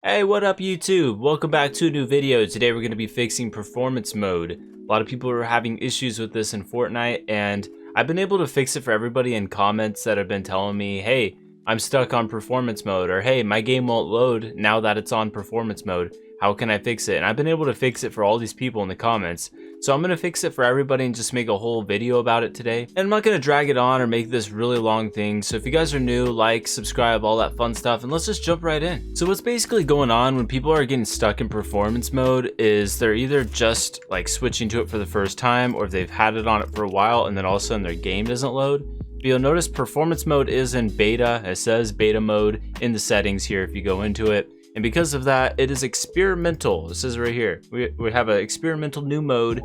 Hey, what up YouTube? Welcome back to a new video. Today we're going to be fixing performance mode. A lot of people are having issues with this in Fortnite, and I've been able to fix it for everybody in comments that have been telling me, hey, I'm stuck on performance mode, or hey, my game won't load now that it's on performance mode. How can I fix it? And I've been able to fix it for all these people in the comments. So I'm going to fix it for everybody and just make a whole video about it today. And I'm not going to drag it on or make this really long thing. So if you guys are new, like, subscribe, all that fun stuff, and let's just jump right in. So what's basically going on when people are getting stuck in performance mode is they're either just like switching to it for the first time, or they've had it on it for a while and then all of a sudden their game doesn't load. But you'll notice performance mode is in beta. It says beta mode in the settings here if you go into it. And because of that, it is experimental. It says right here, we have an experimental new mode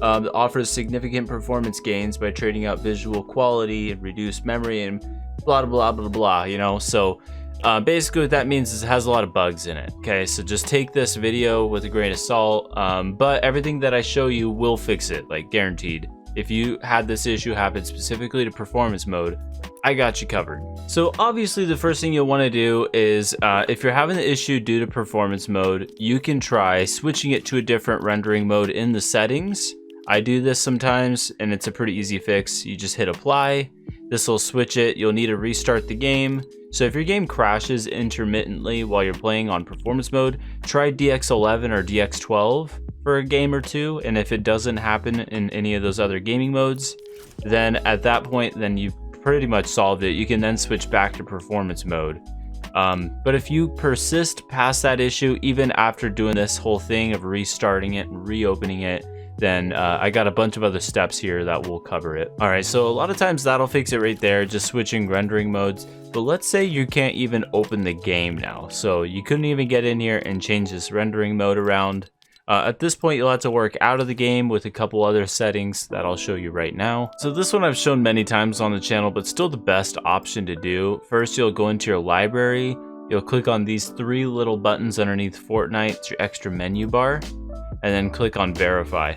that offers significant performance gains by trading out visual quality and reduced memory and blah, blah, blah, blah, you know? So basically what that means is it has a lot of bugs in it. Okay, so just take this video with a grain of salt, but everything that I show you will fix it, like guaranteed. If you had this issue happen specifically to performance mode, I got you covered. So obviously the first thing you'll want to do is if you're having the issue due to performance mode, you can try switching it to a different rendering mode in the settings. I do this sometimes and it's a pretty easy fix. You just hit apply. This will switch it. You'll need to restart the game. So if your game crashes intermittently while you're playing on performance mode, try DX11 or DX12 for a game or two. And if it doesn't happen in any of those other gaming modes, then at that point, then you've pretty much solved it. You can then switch back to performance mode. But if you persist past that issue, even after doing this whole thing of restarting it and reopening it, then I got a bunch of other steps here that will cover it. All right, so a lot of times that'll fix it right there, just switching rendering modes. But let's say you can't even open the game now. So you couldn't even get in here and change this rendering mode around. At this point, you'll have to work out of the game with a couple other settings that I'll show you right now. So this one I've shown many times on the channel, but still the best option to do. First, you'll go into your library. You'll click on these three little buttons underneath Fortnite. It's your extra menu bar. And then click on verify.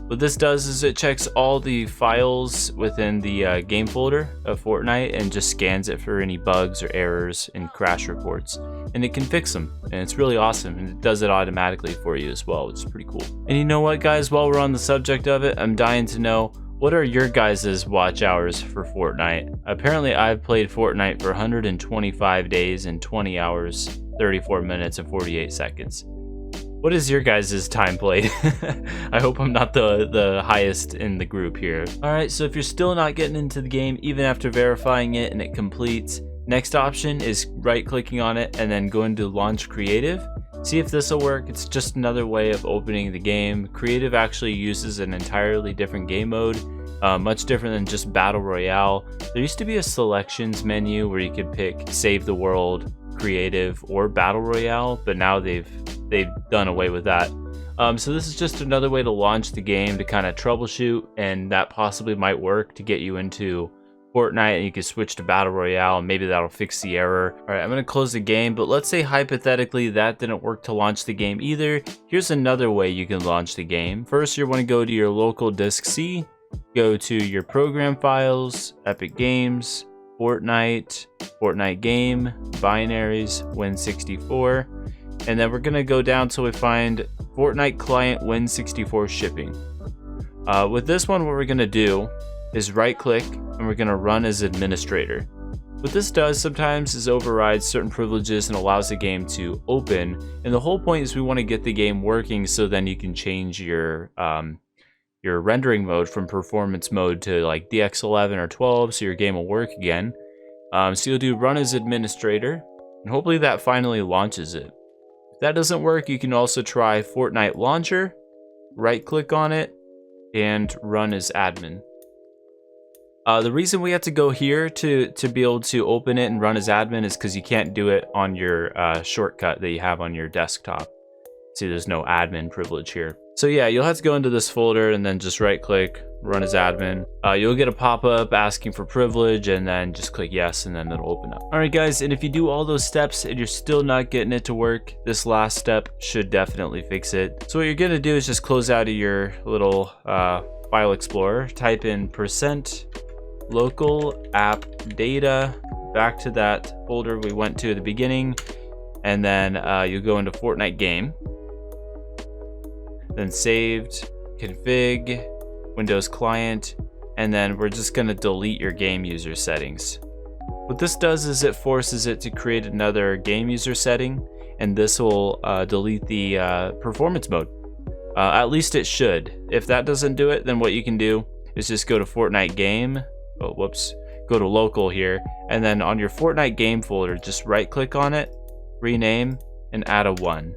What this does is it checks all the files within the game folder of Fortnite and just scans it for any bugs or errors and crash reports. And it can fix them, and it's really awesome, and it does it automatically for you as well, which is pretty cool. And you know what, guys, while we're on the subject of it, I'm dying to know, what are your guys' watch hours for Fortnite? Apparently I've played Fortnite for 125 days and 20 hours, 34 minutes and 48 seconds. What is your guys' time played? I hope I'm not the highest in the group here. Alright, so if you're still not getting into the game, even after verifying it and it completes, next option is right-clicking on it and then going to Launch Creative. See if this will work. It's just another way of opening the game. Creative actually uses an entirely different game mode, much different than just Battle Royale. There used to be a selections menu where you could pick Save the World, Creative, or Battle Royale, but now they've done away with that. So this is just another way to launch the game to kind of troubleshoot, and that possibly might work to get you into Fortnite, and you can switch to Battle Royale, and maybe that'll fix the error. All right, I'm gonna close the game, but let's say hypothetically that didn't work to launch the game either. Here's another way you can launch the game. First, you want to go to your local disk C, go to your program files, Epic Games, Fortnite, Fortnite game, binaries, Win64, and then we're gonna go down till we find Fortnite client Win64 shipping. With this one, what we're gonna do is right click and we're gonna run as administrator. What this does sometimes is overrides certain privileges and allows the game to open, and the whole point is we want to get the game working so then you can change your rendering mode from performance mode to like DX11 or 12 so your game will work again. So you'll do run as administrator, and hopefully that finally launches it. If that doesn't work, you can also try Fortnite Launcher, right click on it, and run as admin. The reason we have to go here to be able to open it and run as admin is because you can't do it on your shortcut that you have on your desktop. See, there's no admin privilege here. So yeah, you'll have to go into this folder and then just right click, run as admin. You'll get a pop-up asking for privilege, and then just click yes, and then it'll open up. All right guys, and if you do all those steps and you're still not getting it to work, this last step should definitely fix it. So what you're gonna do is just close out of your little file explorer, type in %local app data, back to that folder we went to at the beginning, and then you'll go into Fortnite game, then saved, config, Windows client, and then we're just going to delete your game user settings. What this does is it forces it to create another game user setting, and this will delete the performance mode. At least it should. If that doesn't do it, then what you can do is just go to Fortnite game, go to local here, and then on your Fortnite game folder, just right click on it, rename, and add a 1.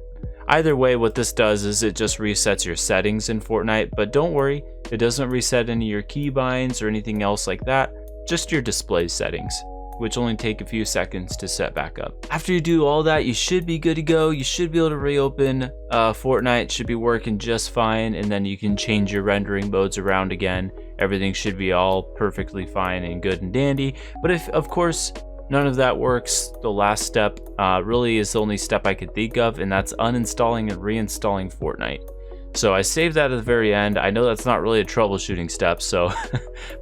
Either way, what this does is it just resets your settings in Fortnite, but don't worry, it doesn't reset any of your keybinds or anything else like that, just your display settings, which only take a few seconds to set back up. After you do all that, you should be good to go. You should be able to reopen Fortnite, should be working just fine, and then you can change your rendering modes around again. Everything should be all perfectly fine and good and dandy. But if, of course, none of that works, the last step really is the only step I could think of, and that's uninstalling and reinstalling Fortnite. So I saved that at the very end. I know that's not really a troubleshooting step, so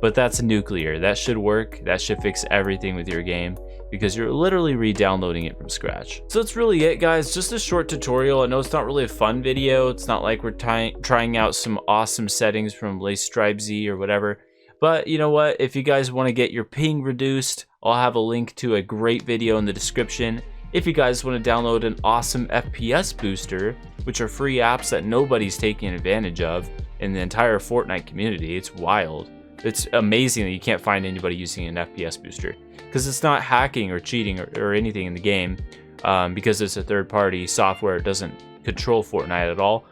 but that's nuclear. That should work. That should fix everything with your game because you're literally re-downloading it from scratch. So that's really it, guys. Just a short tutorial. I know it's not really a fun video. It's not like we're trying out some awesome settings from Lace Stripesy or whatever. But you know what? If you guys want to get your ping reduced, I'll have a link to a great video in the description. If you guys want to download an awesome FPS booster, which are free apps that nobody's taking advantage of in the entire Fortnite community, it's wild. It's amazing that you can't find anybody using an FPS booster because it's not hacking or cheating or anything in the game because it's a third-party software. It doesn't control Fortnite at all.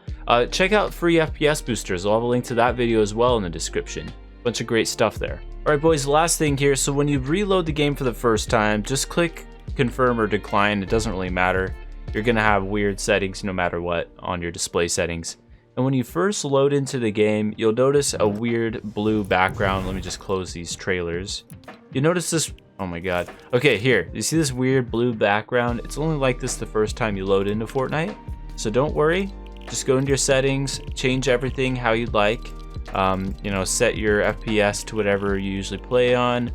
Check out free FPS boosters. I'll have a link to that video as well in the description. Bunch of great stuff there. Alright boys, last thing here. So when you reload the game for the first time, just click confirm or decline. It doesn't really matter. You're gonna have weird settings no matter what on your display settings. And when you first load into the game, you'll notice a weird blue background. Let me just close these trailers. You notice this, oh my god. Okay, here, you see this weird blue background? It's only like this the first time you load into Fortnite. So don't worry, just go into your settings, change everything how you'd like. You know, set your FPS to whatever you usually play on.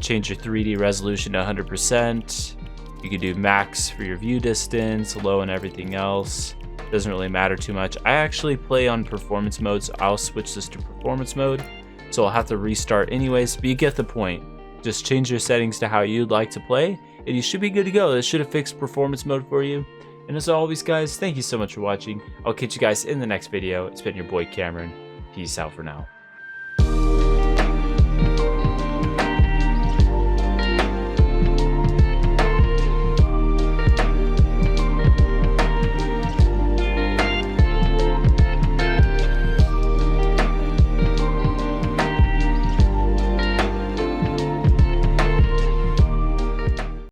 Change your 3D resolution to 100%. You can do max for your view distance, low and everything else. Doesn't really matter too much. I actually play on performance mode, so I'll switch this to performance mode. So I'll have to restart anyways, but you get the point. Just change your settings to how you'd like to play, and you should be good to go. This should have fixed performance mode for you. And as always, guys, thank you so much for watching. I'll catch you guys in the next video. It's been your boy Cameron. Peace out for now.